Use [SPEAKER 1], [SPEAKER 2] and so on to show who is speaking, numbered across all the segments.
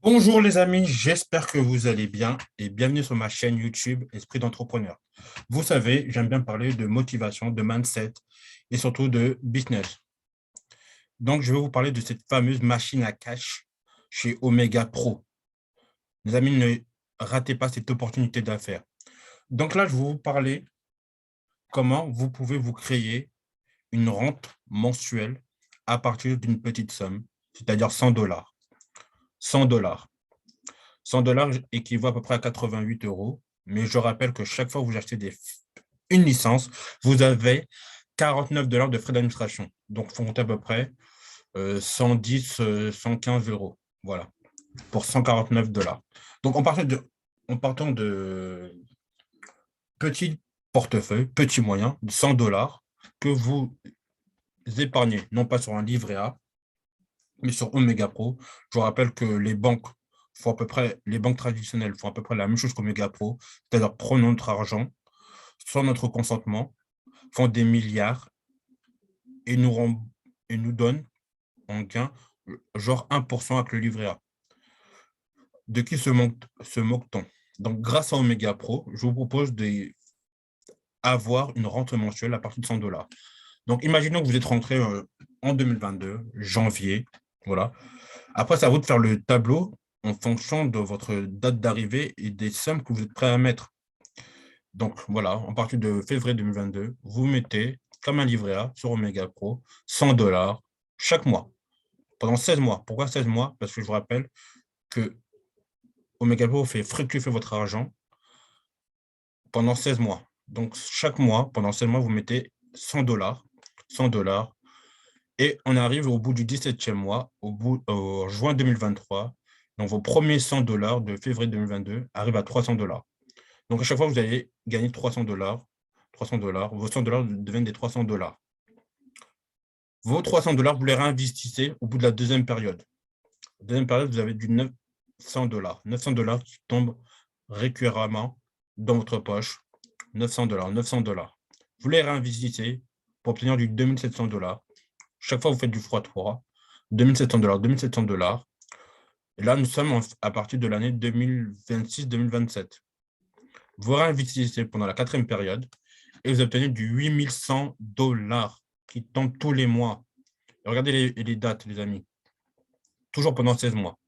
[SPEAKER 1] Bonjour les amis, j'espère que vous allez bien et bienvenue sur ma chaîne YouTube Esprit d'entrepreneur. Vous savez, j'aime bien parler de motivation, de mindset et surtout de business. Donc, je vais vous parler de cette fameuse machine à cash chez Omega Pro. Les amis, ne ratez pas cette opportunité d'affaires. Donc là, je vais vous parler comment vous pouvez vous créer une rente mensuelle à partir d'une petite somme, c'est-à-dire 100 dollars. 100 dollars. 100 dollars équivaut à peu près à 88 euros. Mais je rappelle que chaque fois que vous achetez une licence, vous avez 49 dollars de frais d'administration. Donc, il faut compter à peu près 110, 115 euros. Voilà, pour 149 dollars. Donc, en partant de petits portefeuilles, petits moyens, de 100 dollars que vous épargnez, non pas sur un livret A, mais sur Omega Pro. Je vous rappelle que les banques traditionnelles font à peu près la même chose qu'Omega Pro, c'est-à-dire prendre notre argent sans notre consentement, font des milliards et nous donnent en gain genre 1% avec le livret A. De qui se moque-t-on? Donc, grâce à Omega Pro, je vous propose d'avoir une rente mensuelle à partir de 100 dollars. Donc, imaginons que vous êtes rentré en 2022, janvier, voilà. Après, c'est à vous de faire le tableau en fonction de votre date d'arrivée et des sommes que vous êtes prêt à mettre. Donc, voilà, à partir de février 2022, vous mettez, comme un livret A sur Omega Pro, 100 dollars chaque mois, pendant 16 mois. Pourquoi 16 mois? Parce que je vous rappelle que Omega Pro fait fructifier votre argent pendant 16 mois. Donc, chaque mois, pendant 16 mois, vous mettez 100 dollars, 100 dollars, et on arrive au bout du 17e mois, au juin 2023. Donc, vos premiers 100 dollars de février 2022 arrivent à 300 dollars. Donc, à chaque fois, vous allez gagner 300 dollars. 300 dollars. Vos 100 dollars deviennent des 300 dollars. Vos 300 dollars, vous les réinvestissez au bout de la deuxième période. Deuxième période, vous avez du 900 dollars. 900 dollars qui tombent récurrentement dans votre poche. 900 dollars, 900 dollars. Vous les réinvestissez pour obtenir du 2700 dollars. Chaque fois, vous faites du x3. 2700 dollars, 2700 dollars. Et là, nous sommes à partir de l'année 2026-2027. Vous réinvestissez pendant la quatrième période et vous obtenez du 8100 dollars qui tombent tous les mois. Et regardez les dates, les amis. Toujours pendant 16 mois.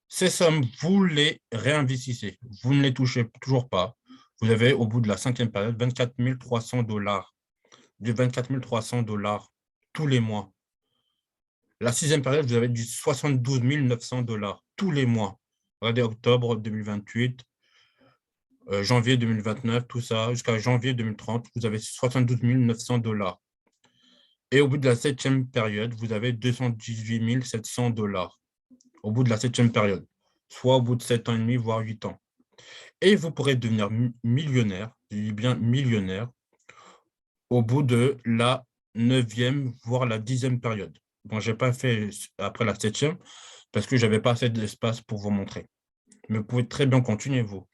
[SPEAKER 1] Ces sommes, vous les réinvestissez. Vous ne les touchez toujours pas. Vous avez, au bout de la cinquième période, 24 300 dollars. Du 24 300 dollars tous les mois. La sixième période, vous avez du 72 900 dollars tous les mois. Regardez octobre 2028, janvier 2029, tout ça, jusqu'à janvier 2030, vous avez 72 900 dollars. Et au bout de la septième période, vous avez 218 700 dollars. Au bout de la septième période, soit au bout de 7 ans et demi, voire 8 ans. Et vous pourrez devenir millionnaire, je dis bien millionnaire, au bout de la neuvième, voire la 10e période. Bon, je n'ai pas fait après la septième parce que je n'avais pas assez d'espace pour vous montrer. Mais vous pouvez très bien continuer, vous.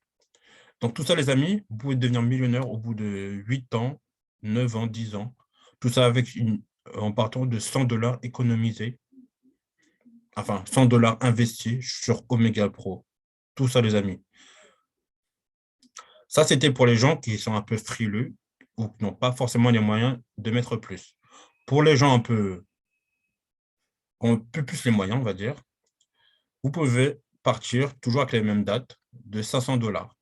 [SPEAKER 1] Donc, tout ça, les amis, vous pouvez devenir millionnaire au bout de 8 ans, 9 ans, 10 ans. Tout ça en partant de 100 dollars économisés, enfin 100 dollars investis sur Omega Pro. Tout ça, les amis. Ça, c'était pour les gens qui sont un peu frileux ou qui n'ont pas forcément les moyens de mettre plus. Pour les gens qui ont un peu plus les moyens, on va dire, vous pouvez partir toujours avec les mêmes dates de 500 dollars.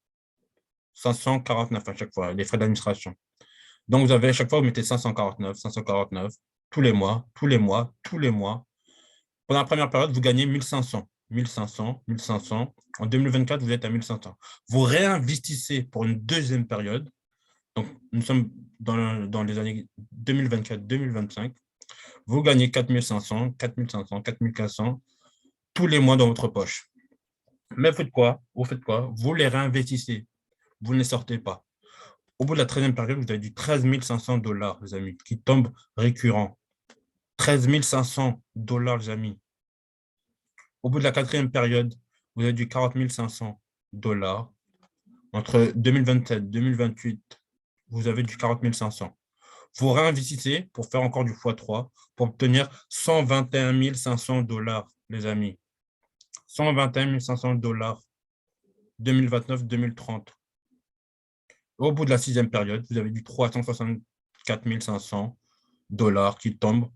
[SPEAKER 1] 549 à chaque fois, les frais d'administration. Donc, vous avez à chaque fois, vous mettez 549, 549, tous les mois, tous les mois, tous les mois. Pendant la première période, vous gagnez 1500, 1500, 1500. En 2024, vous êtes à 1500. Vous réinvestissez pour une deuxième période. Donc, nous sommes dans les années 2024-2025. Vous gagnez 4500, 4500, 4500 tous les mois dans votre poche. Mais faites quoi? Vous faites quoi? Vous les réinvestissez. Vous ne les sortez pas. Au bout de la 13e période, vous avez du 13 500 dollars, les amis, qui tombent récurrents. 13 500 dollars, les amis. Au bout de la quatrième période, vous avez du 40 500 dollars. Entre 2027 et 2028, vous avez du 40 500. Vous réinvestissez pour faire encore du x3 pour obtenir 121 500 dollars, les amis. 121 500 dollars 2029-2030. Au bout de la sixième période, vous avez du 364 500 dollars qui tombent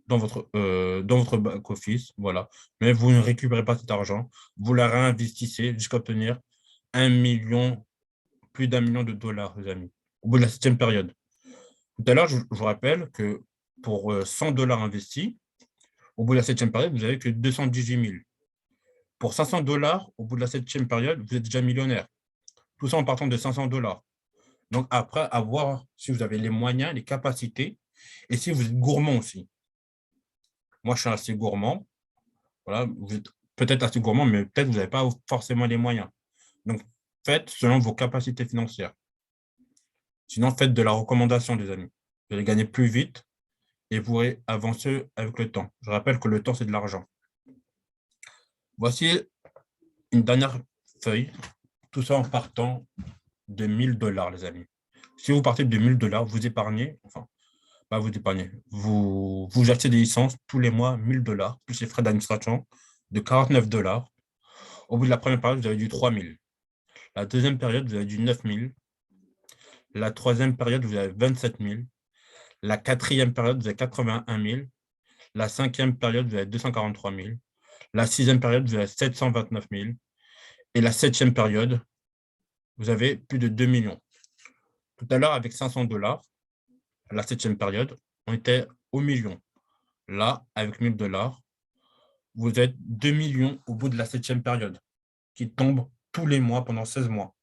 [SPEAKER 1] dans votre back-office. Voilà. Mais vous ne récupérez pas cet argent. Vous la réinvestissez jusqu'à obtenir 1 million, plus d'1 million de dollars, les amis, au bout de la septième période. Tout à l'heure, je vous rappelle que pour 100 dollars investis, au bout de la septième période, vous n'avez que 218 000. Pour 500 dollars, au bout de la septième période, vous êtes déjà millionnaire. Tout ça en partant de 500 dollars. Donc après, à voir si vous avez les moyens, les capacités et si vous êtes gourmand aussi. Moi, je suis assez gourmand. Voilà, vous êtes peut-être assez gourmand, mais peut-être vous n'avez pas forcément les moyens. Donc, faites selon vos capacités financières. Sinon, faites de la recommandation, des amis. Vous allez gagner plus vite et vous pourrez avancer avec le temps. Je rappelle que le temps, c'est de l'argent. Voici une dernière feuille. Tout ça en partant de 1000 dollars, les amis. Si vous partez de 1000 dollars, vous épargnez, enfin, pas vous épargnez, vous achetez des licences tous les mois, 1000 dollars, plus les frais d'administration de 49 dollars. Au bout de la première période, vous avez du 3000. La deuxième période, vous avez du 9000. La troisième période, vous avez 27 000. La quatrième période, vous avez 81 000. La cinquième période, vous avez 243 000. La sixième période, vous avez 729 000. Et la septième période, vous avez plus de 2 millions. Tout à l'heure, avec 500 dollars, la septième période, on était au million. Là, avec 1000 dollars, vous êtes 2 millions au bout de la septième période, qui tombe tous les mois pendant 16 mois.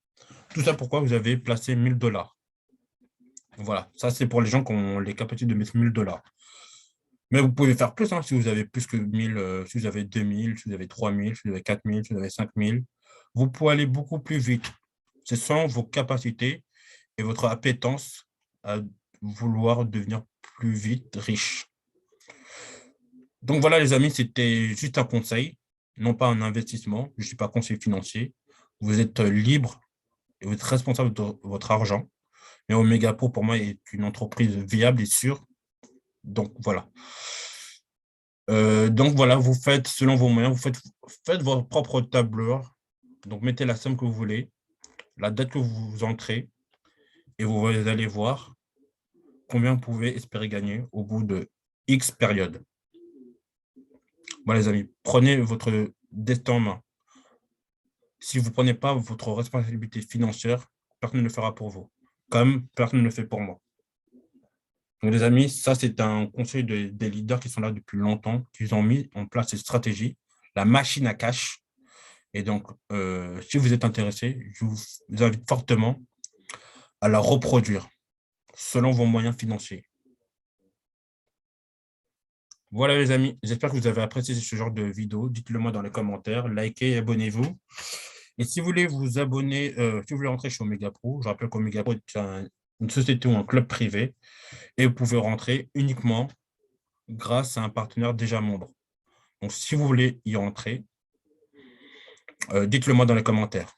[SPEAKER 1] Tout ça pourquoi vous avez placé 1000 dollars. Voilà, ça c'est pour les gens qui ont les capacités de mettre 1000 dollars. Mais vous pouvez faire plus, hein, si vous avez plus que 1000, si vous avez 2000, si vous avez 3000, si vous avez 4000, si vous avez 5000. Vous pouvez aller beaucoup plus vite. C'est selon vos capacités et votre appétence à vouloir devenir plus vite riche. Donc voilà, les amis, c'était juste un conseil, non pas un investissement. Je ne suis pas conseiller financier. Vous êtes libre et vous êtes responsable de votre argent. Et Omega Pro, pour moi, est une entreprise viable et sûre. Donc voilà. Donc voilà, vous faites selon vos moyens, faites votre propre tableur. Donc mettez la somme que vous voulez, la date que vous entrez, et vous allez voir combien vous pouvez espérer gagner au bout de X période. Voilà les amis, prenez votre destin en main. Si vous ne prenez pas votre responsabilité financière, personne ne le fera pour vous, comme personne ne le fait pour moi. Donc les amis, ça c'est un conseil des leaders qui sont là depuis longtemps, qui ont mis en place cette stratégie, la machine à cash. Et donc, si vous êtes intéressé, je vous invite fortement à la reproduire selon vos moyens financiers. Voilà les amis, j'espère que vous avez apprécié ce genre de vidéo. Dites-le moi dans les commentaires, likez et abonnez-vous. Et si vous voulez vous abonner, si vous voulez rentrer chez Omega Pro, je rappelle qu'Omega Pro est une société ou un club privé et vous pouvez rentrer uniquement grâce à un partenaire déjà membre. Donc, si vous voulez y rentrer, dites-le moi dans les commentaires.